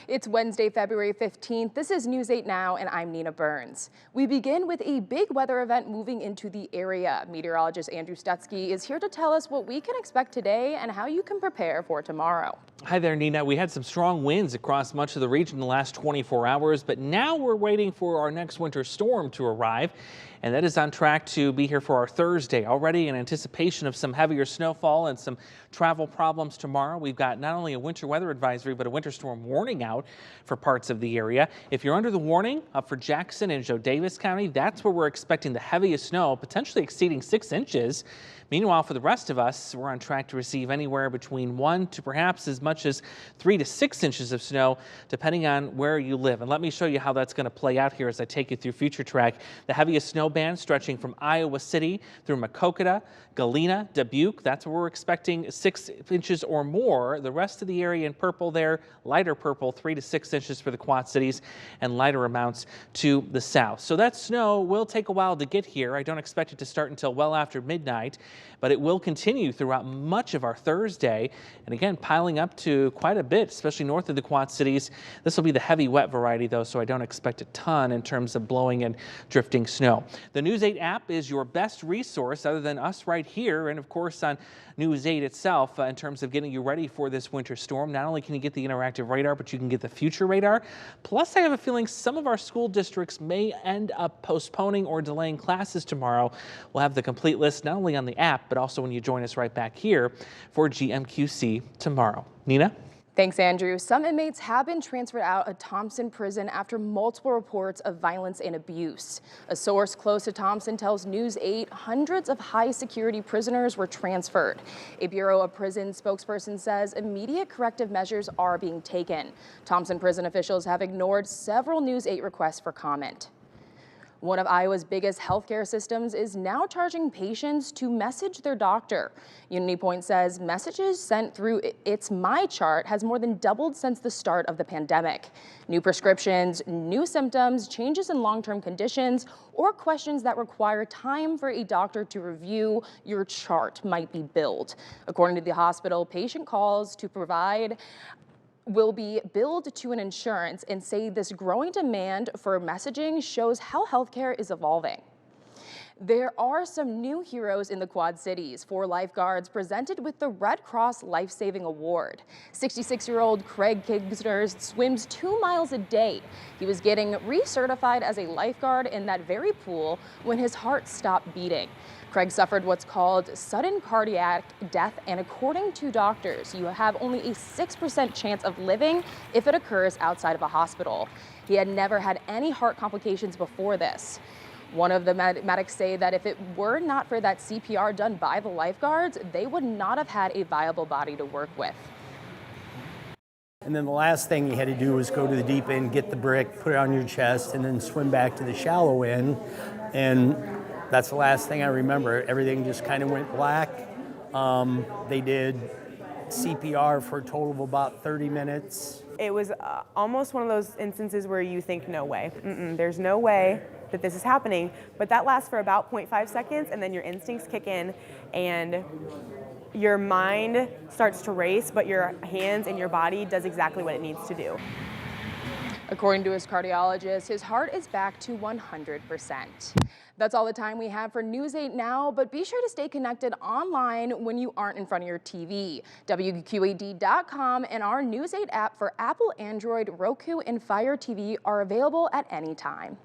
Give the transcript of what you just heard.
It's Wednesday, February 15th. This is News 8 Now, and I'm Nina Burns. We begin with a big weather event moving into the area. Meteorologist Andrew Stutzke is here to tell us what we can expect today and how you can prepare for tomorrow. Hi there, Nina. We had some strong winds across much of the region in the last 24 hours, but now we're waiting for our next winter storm to arrive. And that is on track to be here for our Thursday. Already in anticipation of some heavier snowfall and some travel problems tomorrow. We've got not only a winter weather advisory, but a winter storm warning out for parts of the area. If you're under the warning up for Jackson and Joe Davis County, that's where we're expecting the heaviest snow, potentially exceeding 6 inches. Meanwhile, for the rest of us, we're on track to receive anywhere between 1 to perhaps as much as 3 to 6 inches of snow, depending on where you live. And let me show you how that's going to play out here as I take you through Future Track. The heaviest snow band stretching from Iowa City through Maquoketa, Galena, Dubuque. That's where we're expecting 6 inches or more. The rest of the area in purple there, lighter purple, 3 to 6 inches for the Quad Cities and lighter amounts to the south. So that snow will take a while to get here. I don't expect it to start until well after midnight, but it will continue throughout much of our Thursday. And again, piling up to quite a bit, especially north of the Quad Cities. This will be the heavy wet variety though, so I don't expect a ton in terms of blowing and drifting snow. The News 8 app is your best resource other than us right here, and of course on News 8 itself in terms of getting you ready for this winter storm. Not only can you get the interactive radar, but you can get the future radar. Plus, I have a feeling some of our school districts may end up postponing or delaying classes tomorrow. We'll have the complete list not only on the app, but also when you join us right back here for GMQC tomorrow. Nina? Thanks, Andrew. Some inmates have been transferred out of Thomson prison after multiple reports of violence and abuse. A source close to Thomson tells News 8 hundreds of high-security prisoners were transferred. A Bureau of Prison spokesperson says immediate corrective measures are being taken. Thomson prison officials have ignored several News 8 requests for comment. One of Iowa's biggest healthcare systems is now charging patients to message their doctor. Unity Point says messages sent through its My Chart has more than doubled since the start of the pandemic. New prescriptions, new symptoms, changes in long-term conditions, or questions that require time for a doctor to review your chart might be billed. According to the hospital, patient calls to provide will be billed to an insurance and say this growing demand for messaging shows how healthcare is evolving. There are some new heroes in the Quad Cities. 4 lifeguards presented with the Red Cross Life Saving Award. 66-year-old Craig Kigsner swims 2 miles a day. He was getting recertified as a lifeguard in that very pool when his heart stopped beating. Craig suffered what's called sudden cardiac death, and according to doctors, you have only a 6% chance of living if it occurs outside of a hospital. He had never had any heart complications before this. One of the medics say that if it were not for that CPR done by the lifeguards, they would not have had a viable body to work with. And then the last thing you had to do was go to the deep end, get the brick, put it on your chest, and then swim back to the shallow end. And that's the last thing I remember. Everything just kind of went black. They did CPR for a total of about 30 minutes. It was almost one of those instances where you think, no way, there's no way that this is happening. But that lasts for about 0.5 seconds, and then your instincts kick in, and your mind starts to race, but your hands and your body does exactly what it needs to do. According to his cardiologist, his heart is back to 100%. That's all the time we have for News 8 Now, but be sure to stay connected online when you aren't in front of your TV. WQAD.com and our News 8 app for Apple, Android, Roku, and Fire TV are available at any time.